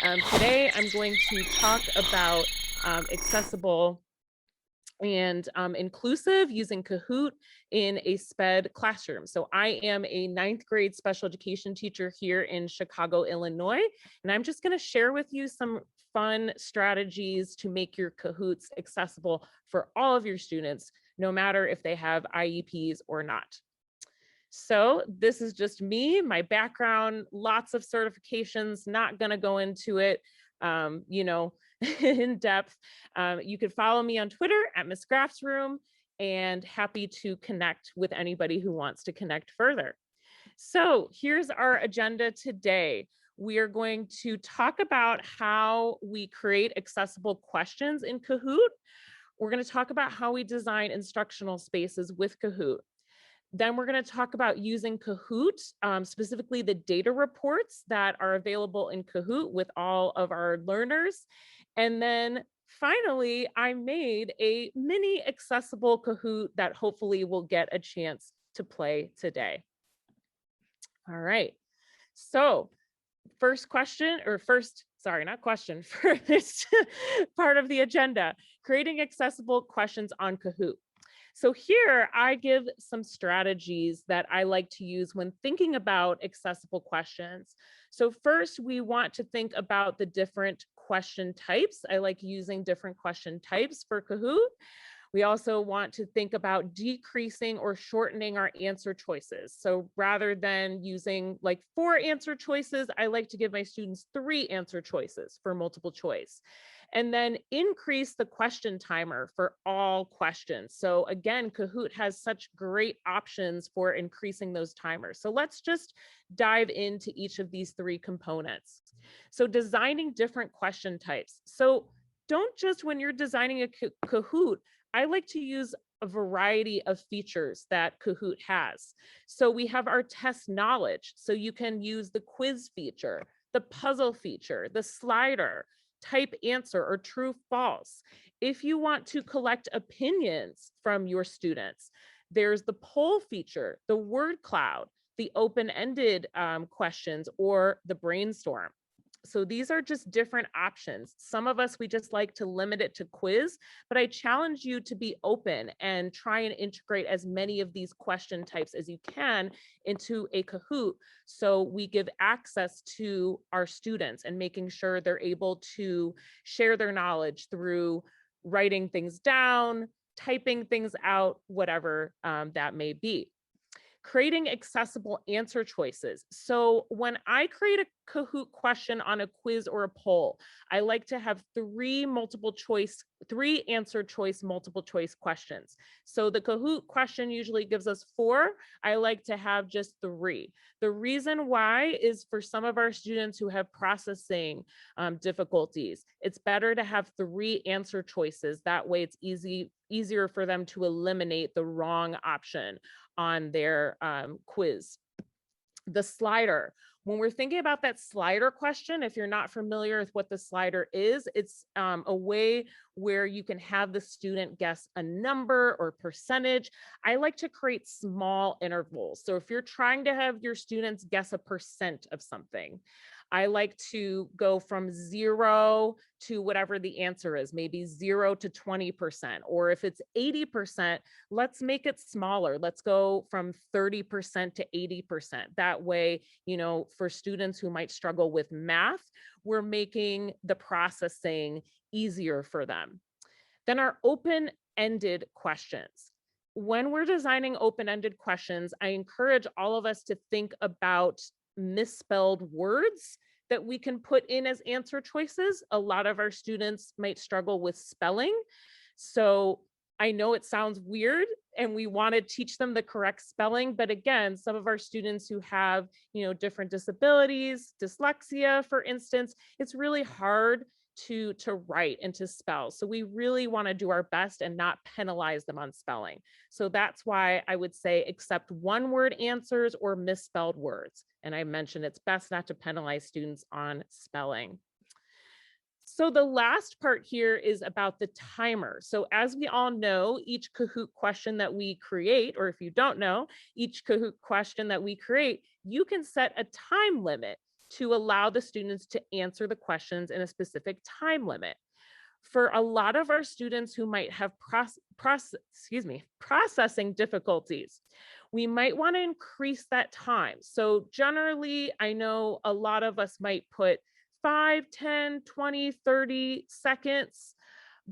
Today, I'm going to talk about accessible and inclusive using Kahoot in a SPED classroom. So I am a ninth grade special education teacher here in Chicago, Illinois, and I'm just going to share with you some fun strategies to make your Kahoots accessible for all of your students, no matter if they have IEPs or not. So this is just me, my background, lots of certifications, not going to go into it, in depth. You could follow me on Twitter at Miss Graph's Room, and happy to connect with anybody who wants to connect further. So here's our agenda today. We are going to talk about how we create accessible questions in Kahoot. We're going to talk about how we design instructional spaces with Kahoot. Then we're going to talk about using Kahoot, specifically the data reports that are available in Kahoot with all of our learners. And then finally, I made a mini accessible Kahoot that hopefully will get a chance to play today. All right. So first question, or first, sorry, not question, first part of the agenda, creating accessible questions on Kahoot. So here I give some strategies that I like to use when thinking about accessible questions. So first, we want to think about the different question types. I like using different question types for Kahoot. We also want to think about decreasing or shortening our answer choices. So rather than using like 4 answer choices, I like to give my students 3 answer choices for multiple choice. And then increase the question timer for all questions. So again, Kahoot has such great options for increasing those timers. So let's just dive into each of these 3 components. So designing different question types. So don't just, when you're designing a Kahoot, I like to use a variety of features that Kahoot has. So we have our test knowledge. So you can use the quiz feature, the puzzle feature, the slider, type answer or true false. If you want to collect opinions from your students, there's the poll feature, the word cloud, the open-ended questions, or the brainstorm. So these are just different options. Some of us, we just like to limit it to quiz, but I challenge you to be open and try and integrate as many of these question types as you can into a Kahoot. So we give access to our students and making sure they're able to share their knowledge through writing things down, typing things out, whatever that may be. Creating accessible answer choices. So when I create a Kahoot question on a quiz or a poll, I like to have 3 answer choice, multiple choice questions. So the Kahoot question usually gives us 4. I like to have just 3. The reason why is for some of our students who have processing difficulties, it's better to have 3 answer choices. That way it's easier for them to eliminate the wrong option on their quiz. The slider. When we're thinking about that slider question, if you're not familiar with what the slider is, it's a way where you can have the student guess a number or percentage. I like to create small intervals. So if you're trying to have your students guess a percent of something, I like to go from 0 to whatever the answer is, maybe 0 to 20%. Or if it's 80%, let's make it smaller. Let's go from 30% to 80%. That way, for students who might struggle with math, we're making the processing easier for them. Then our open-ended questions. When we're designing open-ended questions, I encourage all of us to think about misspelled words that we can put in as answer choices. A lot of our students might struggle with spelling. So I know it sounds weird and we want to teach them the correct spelling, but again, some of our students who have, different disabilities, dyslexia, for instance, it's really hard to write and to spell. So we really want to do our best and not penalize them on spelling. So that's why I would say accept 1-word answers or misspelled words. And I mentioned it's best not to penalize students on spelling. So the last part here is about the timer. So as we all know, each Kahoot question that we create, or if you don't know, each Kahoot question that we create, you can set a time limit to allow the students to answer the questions in a specific time limit. For a lot of our students who might have processing difficulties, we might want to increase that time. So generally, I know a lot of us might put 5, 10, 20, 30 seconds,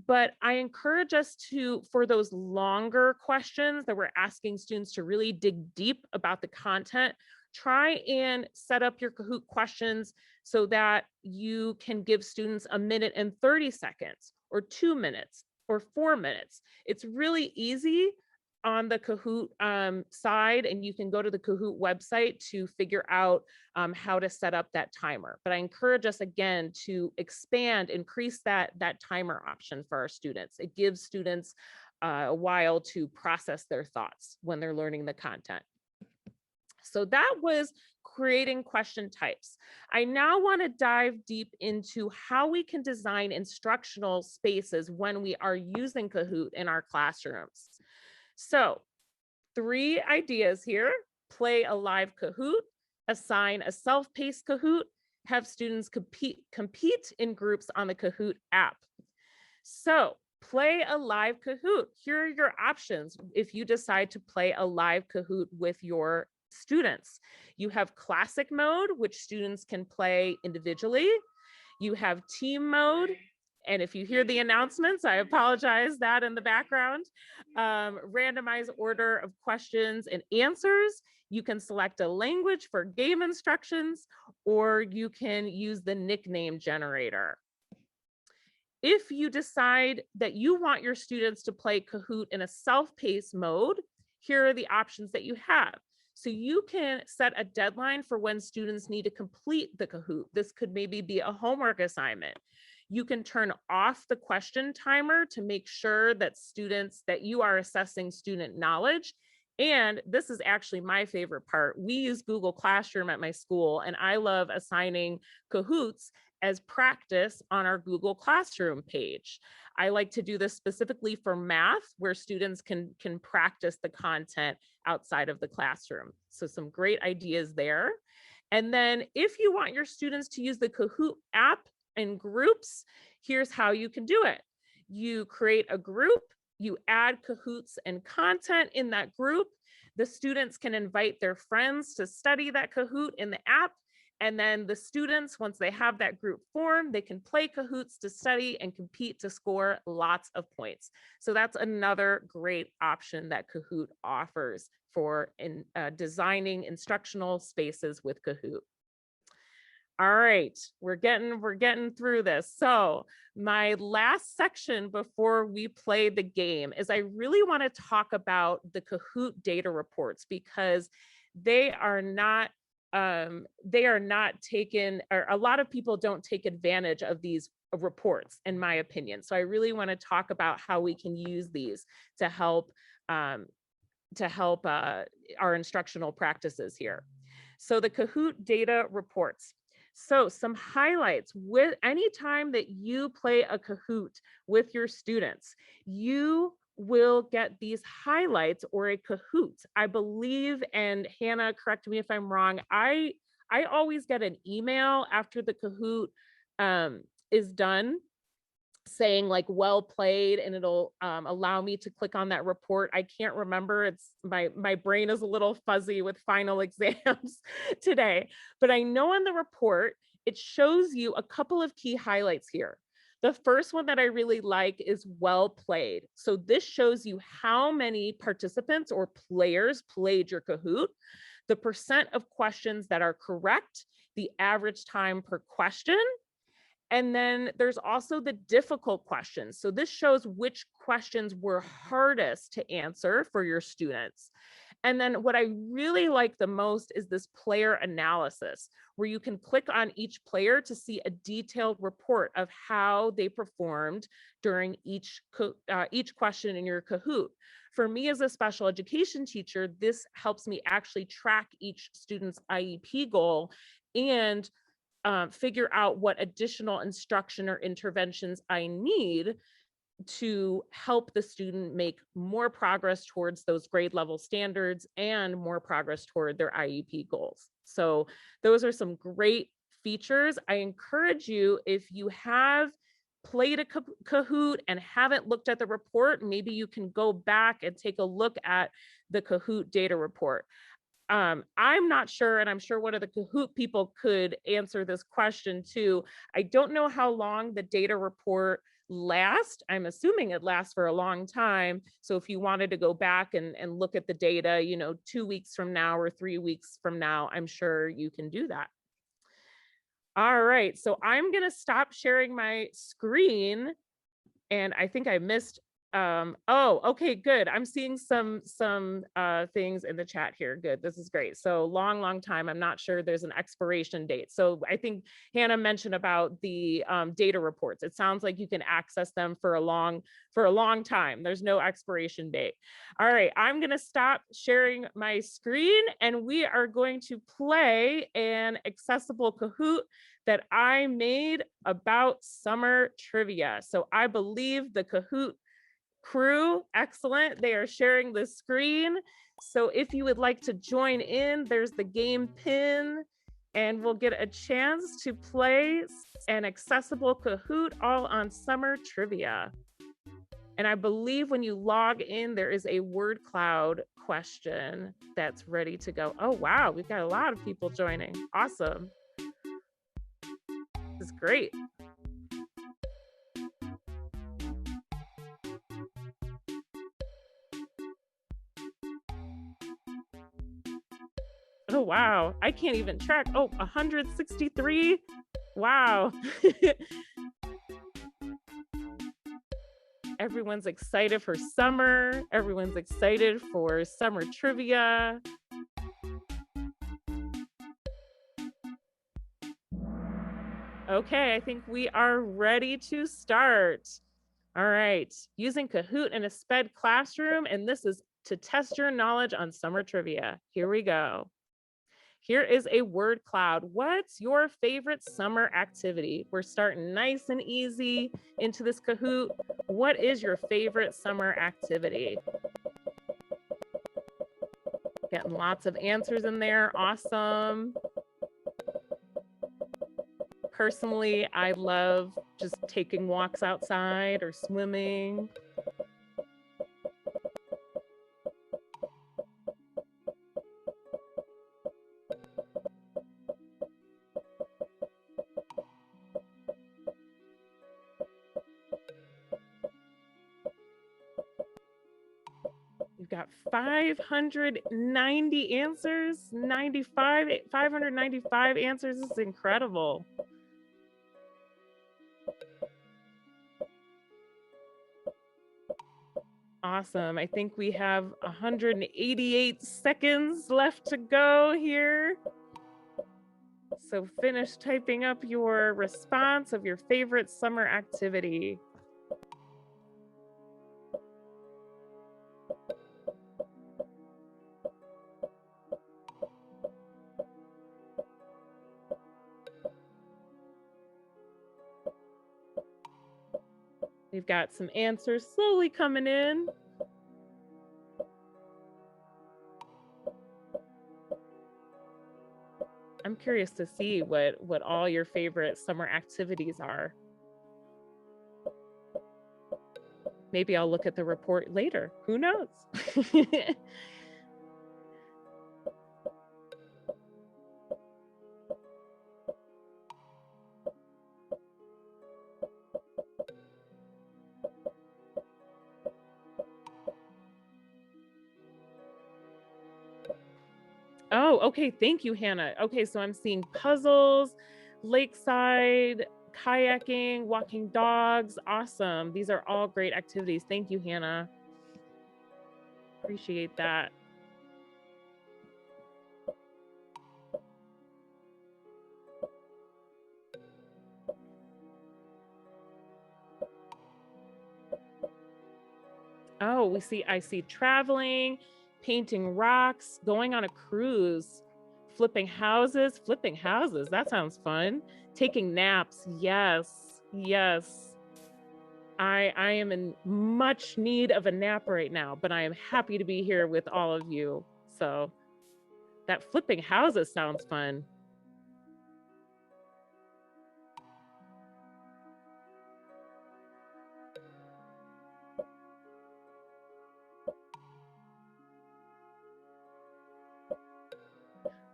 but I encourage us to, for those longer questions that we're asking students to really dig deep about the content, try and set up your Kahoot questions so that you can give students a minute and 30 seconds or 2 minutes or 4 minutes. It's really easy on the Kahoot side, and you can go to the Kahoot website to figure out how to set up that timer. But I encourage us again to increase that timer option for our students. It gives students a while to process their thoughts when they're learning the content. So that was creating question types. I now want to dive deep into how we can design instructional spaces when we are using Kahoot in our classrooms. So 3 ideas here: play a live Kahoot, assign a self-paced Kahoot, have students compete in groups on the Kahoot app. So play a live Kahoot. Here are your options if you decide to play a live Kahoot with your students. You have classic mode, which students can play individually. You have team mode. And if you hear the announcements, I apologize, that in the background. Randomized order of questions and answers. You can select a language for game instructions, or you can use the nickname generator. If you decide that you want your students to play Kahoot in a self-paced mode, here are the options that you have. So you can set a deadline for when students need to complete the Kahoot. This could maybe be a homework assignment. You can turn off the question timer to make sure that you are assessing student knowledge. And this is actually my favorite part. We use Google Classroom at my school, and I love assigning Kahoots as practice on our Google Classroom page. I like to do this specifically for math, where students can practice the content outside of the classroom. So some great ideas there. And then if you want your students to use the Kahoot app in groups, here's how you can do it. You create a group, you add Kahoots and content in that group. The students can invite their friends to study that Kahoot in the app. And then the students, once they have that group formed, they can play Kahoots to study and compete to score lots of points. So that's another great option that Kahoot offers for designing instructional spaces with Kahoot. All right, we're getting through this. So my last section before we play the game is I really want to talk about the Kahoot data reports, because they are not taken, or a lot of people don't take advantage of these reports, in my opinion. So I really want to talk about how we can use these to help our instructional practices here. So the Kahoot data reports. So some highlights: with any time that you play a Kahoot with your students, you will get these highlights or a Kahoot. I believe, and Hannah, correct me if I'm wrong, I always get an email after the Kahoot is done saying like well played, and it'll allow me to click on that report. I can't remember, it's my brain is a little fuzzy with final exams today, but I know on the report it shows you a couple of key highlights here. The first one that I really like is well played. So this shows you how many participants or players played your Kahoot, the percent of questions that are correct, the average time per question. And then there's also the difficult questions. So this shows which questions were hardest to answer for your students. And then what I really like the most is this player analysis, where you can click on each player to see a detailed report of how they performed during each question in your Kahoot. For me as a special education teacher, this helps me actually track each student's IEP goal and figure out what additional instruction or interventions I need to help the student make more progress towards those grade level standards and more progress toward their IEP goals. So those are some great features. I encourage you, if you have played a Kahoot and haven't looked at the report, maybe you can go back and take a look at the Kahoot data report. I'm not sure, and I'm sure one of the Kahoot people could answer this question too. I don't know how long the data report lasts. I'm assuming it lasts for a long time. So if you wanted to go back and look at the data, 2 weeks from now or 3 weeks from now, I'm sure you can do that. All right, so I'm gonna stop sharing my screen, and I think I missed, oh, okay, good. I'm seeing some things in the chat here. Good, this is great. So long time. I'm not sure there's an expiration date. So I think Hannah mentioned about the data reports. It sounds like you can access them for a long time. There's no expiration date. All right, I'm gonna stop sharing my screen, and we are going to play an accessible Kahoot that I made about summer trivia. So I believe the Kahoot crew, excellent. They are sharing the screen. So if you would like to join in, there's the game pin, and we'll get a chance to play an accessible Kahoot all on summer trivia. And I believe when you log in, there is a word cloud question that's ready to go. Oh, wow, we've got a lot of people joining. Awesome. This is great. Oh, wow. I can't even track. Oh, 163. Wow. Everyone's excited for summer. Everyone's excited for summer trivia. Okay, I think we are ready to start. All right, using Kahoot in a SPED classroom, and this is to test your knowledge on summer trivia. Here we go. Here is a word cloud. What's your favorite summer activity? We're starting nice and easy into this Kahoot. What is your favorite summer activity? Getting lots of answers in there. Awesome. Personally, I love just taking walks outside or swimming. You've got 590 answers, 595 answers. This is incredible. Awesome. I think we have 188 seconds left to go here. So finish typing up your response of your favorite summer activity. We've got some answers slowly coming in. I'm curious to see what all your favorite summer activities are. Maybe I'll look at the report later. Who knows? Oh, okay. Thank you, Hannah. Okay, so I'm seeing puzzles, lakeside, kayaking, walking dogs. Awesome. These are all great activities. Thank you, Hannah. Appreciate that. Oh, I see traveling, painting rocks, going on a cruise, flipping houses. That sounds fun. Taking naps. Yes. I am in much need of a nap right now, but I am happy to be here with all of you. So that flipping houses sounds fun.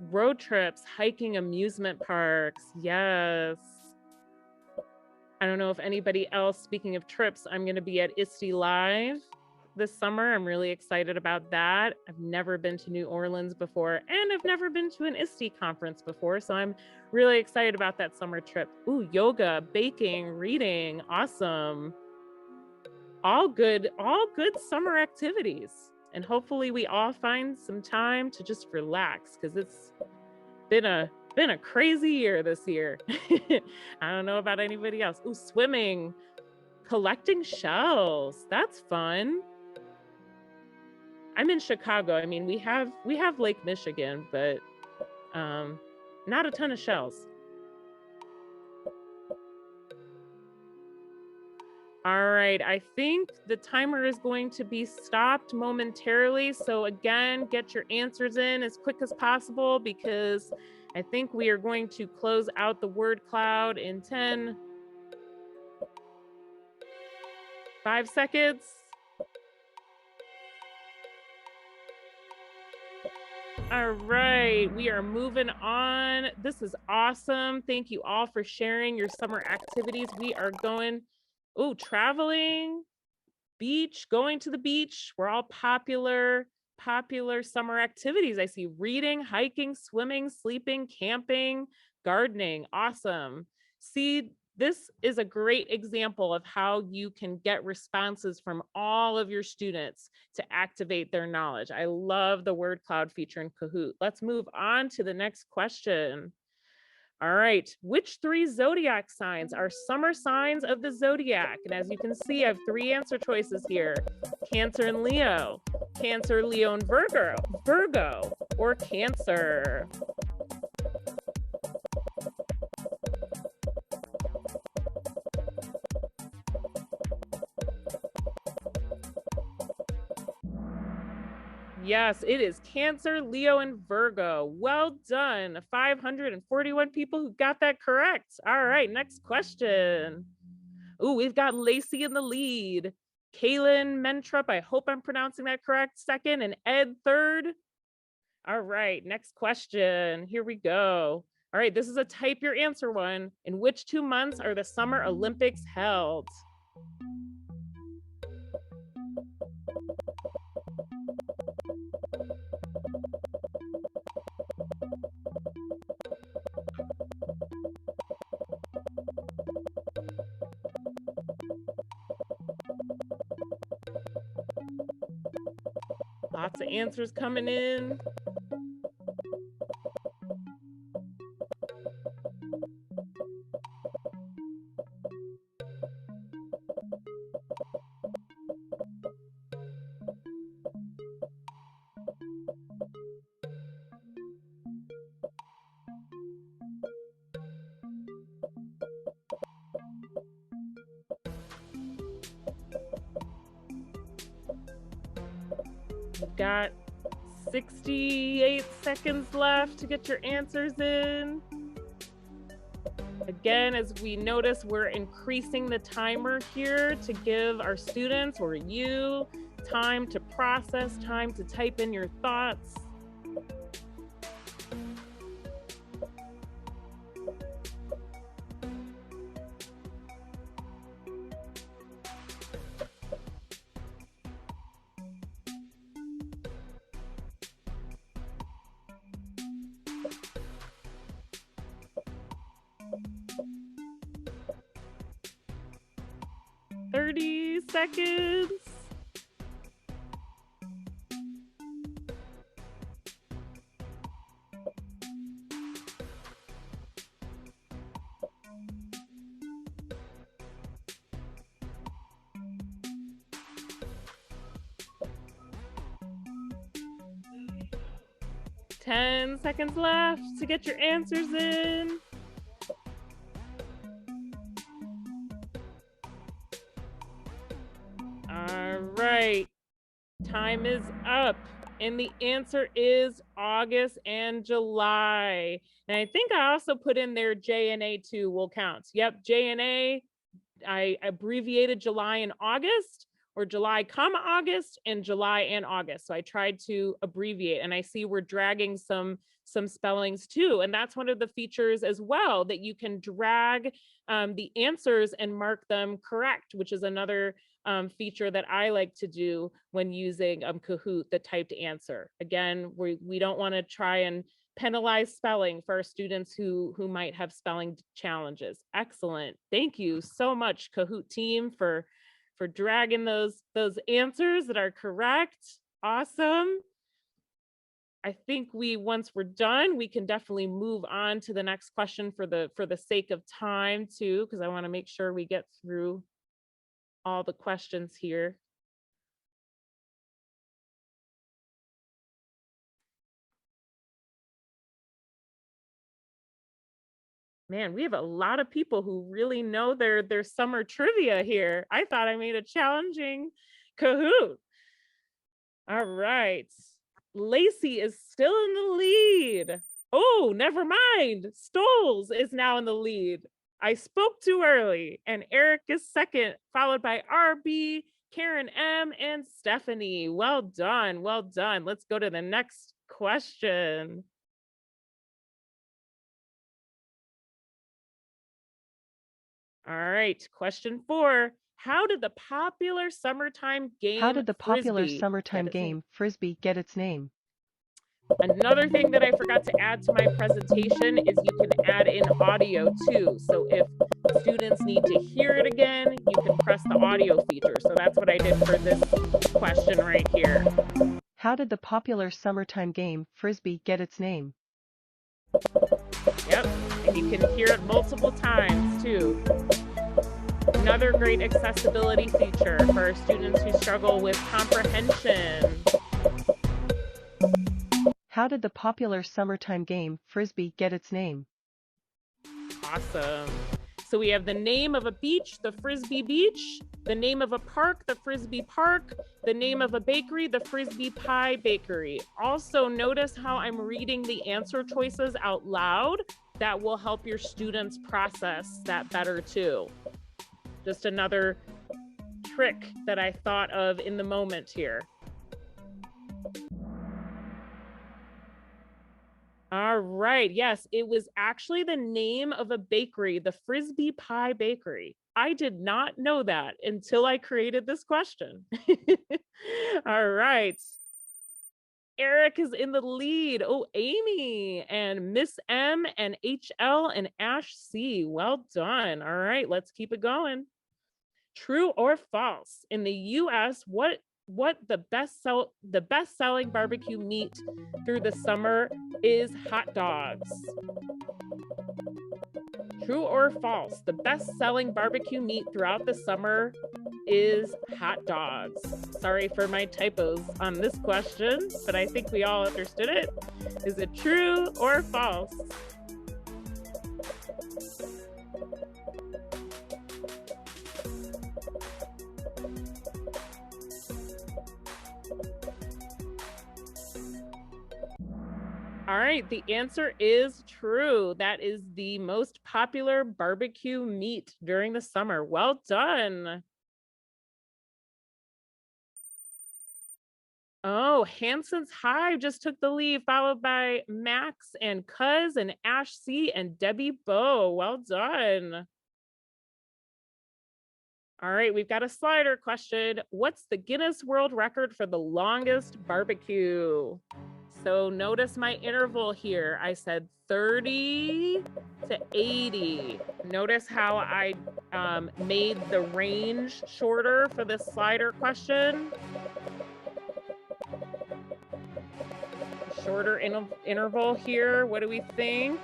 Road trips, hiking, amusement parks. Yes. I don't know if anybody else, speaking of trips, I'm going to be at ISTE Live this summer. I'm really excited about that. I've never been to New Orleans before, and I've never been to an ISTE conference before. So I'm really excited about that summer trip. Ooh, yoga, baking, reading. Awesome. All good summer activities. And hopefully we all find some time to just relax, because it's been a crazy year this year. I don't know about anybody else. Ooh, swimming, collecting shells. That's fun. I'm in Chicago. I mean, we have Lake Michigan, but not a ton of shells. All right, I think the timer is going to be stopped momentarily. So again, get your answers in as quick as possible, because I think we are going to close out the word cloud in 10, 5 seconds. All right, we are moving on. This is awesome. Thank you all for sharing your summer activities. We are going, traveling, beach, going to the beach. We're all popular summer activities. I see reading, hiking, swimming, sleeping, camping, gardening. Awesome. See, this is a great example of how you can get responses from all of your students to activate their knowledge. I love the word cloud feature in Kahoot. Let's move on to the next question. All right, which 3 zodiac signs are summer signs of the zodiac? And as you can see, I have 3 answer choices here: Cancer and Leo, Cancer, Leo, and Virgo, or Cancer. Yes, it is Cancer, Leo, and Virgo. Well done. 541 people who got that correct. All right, next question. Ooh, we've got Lacey in the lead. Kaylin Mentrup, I hope I'm pronouncing that correct, second, and Ed third. All right, next question. Here we go. All right, this is a type your answer one. In which 2 months are the Summer Olympics held? Lots of answers coming in. We've got 68 seconds left to get your answers in. Again, as we notice, we're increasing the timer here to give our students or you time to process, time to type in your thoughts. Seconds. Ten seconds left to get your answers in. Right, time is up, and the answer is August and July. And I think I also put in there J and A too will count. Yep, J and A, I abbreviated July and August. or July, comma, August, and July and August. So I tried to abbreviate, and I see we're dragging some spellings too. And that's one of the features as well, that you can drag the answers and mark them correct, which is another feature that I like to do when using Kahoot, the typed answer. Again, we don't want to try and penalize spelling for our students who might have spelling challenges. Excellent. Thank you so much, Kahoot team, for dragging those answers that are correct. Awesome. I think once we're done, we can definitely move on to the next question for the sake of time too, because I want to make sure we get through all the questions here. Man, we have a lot of people who really know their summer trivia here. I thought I made a challenging Kahoot. All right. Lacey is still in the lead. Oh, never mind. Stoles is now in the lead. I spoke too early. And Eric is second, followed by RB, Karen M, and Stephanie. Well done. Well done. Let's go to the next question. All right, question 4. How did the popular summertime game Frisbee get its name? Another thing that I forgot to add to my presentation is you can add in audio too. So if students need to hear it again, you can press the audio feature. So that's what I did for this question right here. How did the popular summertime game Frisbee get its name? Yep, and you can hear it multiple times too. Another great accessibility feature for students who struggle with comprehension. How did the popular summertime game Frisbee get its name? Awesome. So we have the name of a beach, the Frisbee Beach, the name of a park, the Frisbee Park, the name of a bakery, the Frisbee Pie Bakery. Also notice how I'm reading the answer choices out loud. That will help your students process that better too. Just another trick that I thought of in the moment here. All right, yes, it was actually the name of a bakery, the Frisbee Pie Bakery. I did not know that until I created this question. All right. Eric is in the lead. Oh, Amy and Miss M and HL and Ash C. Well done. All right, let's keep it going. True or false? In the US, what the best-selling barbecue meat through the summer is hot dogs. True or false? The best-selling barbecue meat throughout the summer is hot dogs. Sorry for my typos on this question, but I think we all understood it. Is it true or false? All right, the answer is true. That is the most popular barbecue meat during the summer. Well done. Oh, Hanson's Hive just took the lead, followed by Max and Cuz and Ash C and Debbie Bow. Well done. All right, we've got a slider question. What's the Guinness World Record for the longest barbecue? So notice my interval here. I said 30 to 80. Notice how I made the range shorter for this slider question. Shorter interval here. What do we think?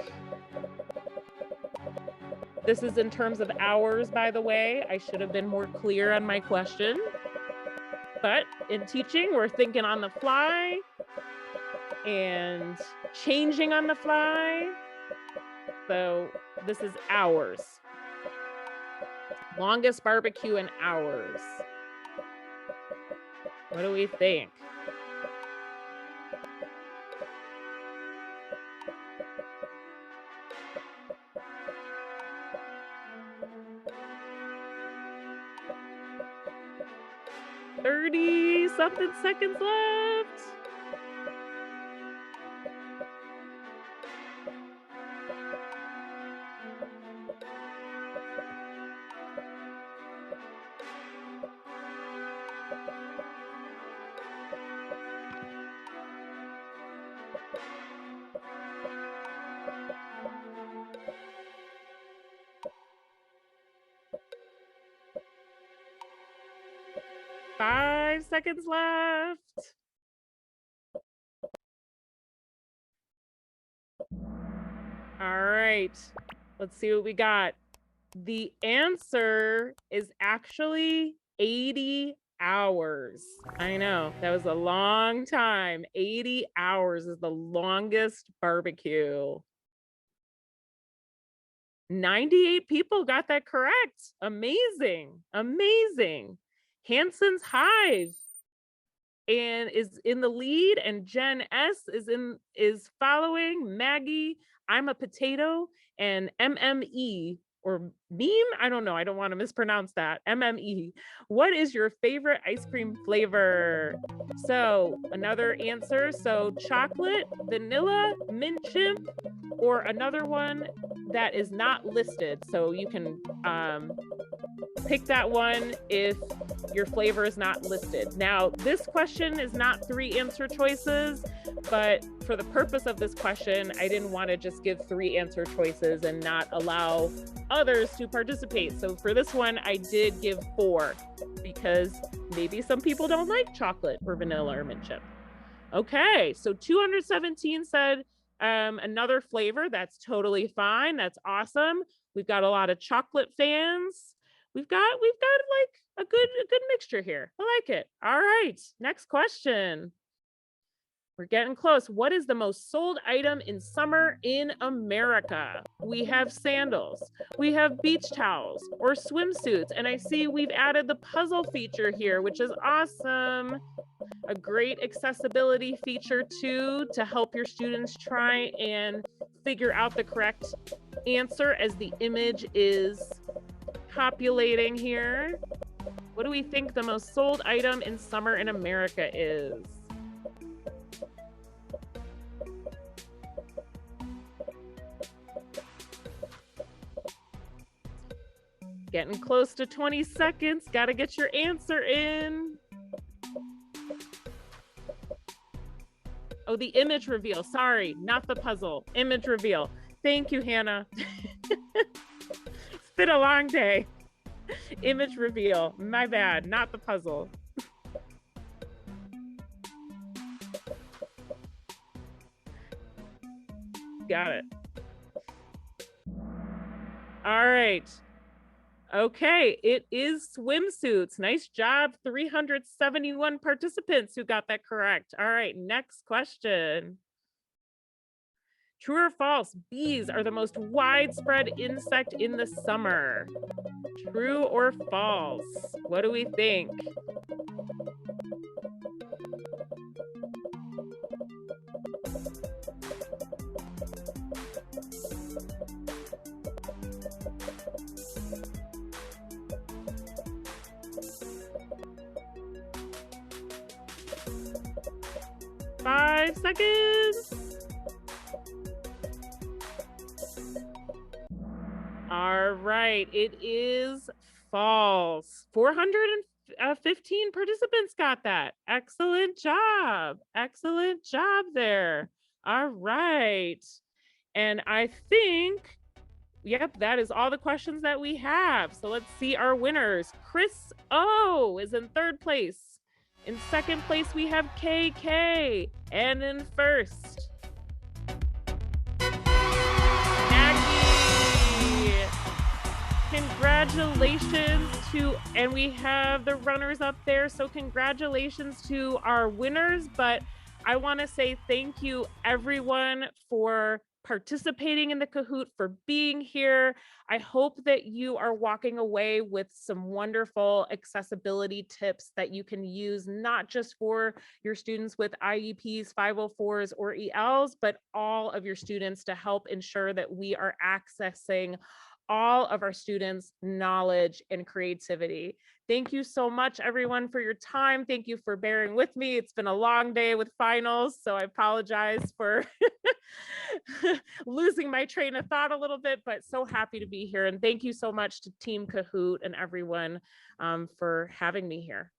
This is in terms of hours, by the way. I should have been more clear on my question. But in teaching, we're thinking on the fly and changing on the fly. So this is hours. Longest barbecue in hours. What do we think? 30 something seconds left. Five seconds left. All right, let's see what we got. The answer is actually 80 hours. I know, that was a long time. 80 hours is the longest barbecue. 98 people got that correct. Amazing, amazing. Hanson's Hive and is in the lead, and Jen S is following. Maggie, I'm a Potato, and MME or meme, I don't know, I don't want to mispronounce that. MME, what is your favorite ice cream flavor? So another answer, so chocolate, vanilla, mint chip, or another one that is not listed. So you can pick that one if your flavor is not listed. Now, this question is not 3 answer choices, but for the purpose of this question, I didn't want to just give 3 answer choices and not allow others to participate. So for this one, I did give 4 because maybe some people don't like chocolate or vanilla or mint chip. Okay, so 217 said another flavor. That's totally fine. That's awesome. We've got a lot of chocolate fans. We've got like a good mixture here. I like it. All right, next question. We're getting close. What is the most sold item in summer in America? We have sandals, we have beach towels or swimsuits, and I see we've added the puzzle feature here, which is awesome. A great accessibility feature too, to help your students try and figure out the correct answer as the image is populating here. What do we think the most sold item in summer in America is? Getting close to 20 seconds. Got to get your answer in. Oh, the image reveal. Sorry, not the puzzle. Image reveal. Thank you, Hannah. It's been a long day. Image reveal. My bad, not the puzzle. Got it. All right. Okay, it is swimsuits. Nice job. 371 participants who got that correct. All right, next question. True or false? Bees are the most widespread insect in the summer. True or false? What do we think? Five seconds. All right, it is false. 415 participants got that. Excellent job. Excellent job there. All right. And I think, yep, that is all the questions that we have. So let's see our winners. Chris O is in 3rd place. In 2nd place, we have KK. And in 1st, Maggie. Congratulations to, and we have the runners up there. So congratulations to our winners. But I want to say thank you, everyone, for participating in the Kahoot, for being here. I hope that you are walking away with some wonderful accessibility tips that you can use, not just for your students with IEPs, 504s, or ELs, but all of your students, to help ensure that we are accessing all of our students knowledge and creativity. Thank you so much, everyone, for your time. Thank you for bearing with me. It's been a long day with finals, so I apologize for losing my train of thought a little bit, but so happy to be here. And thank you so much to Team Kahoot and everyone for having me here.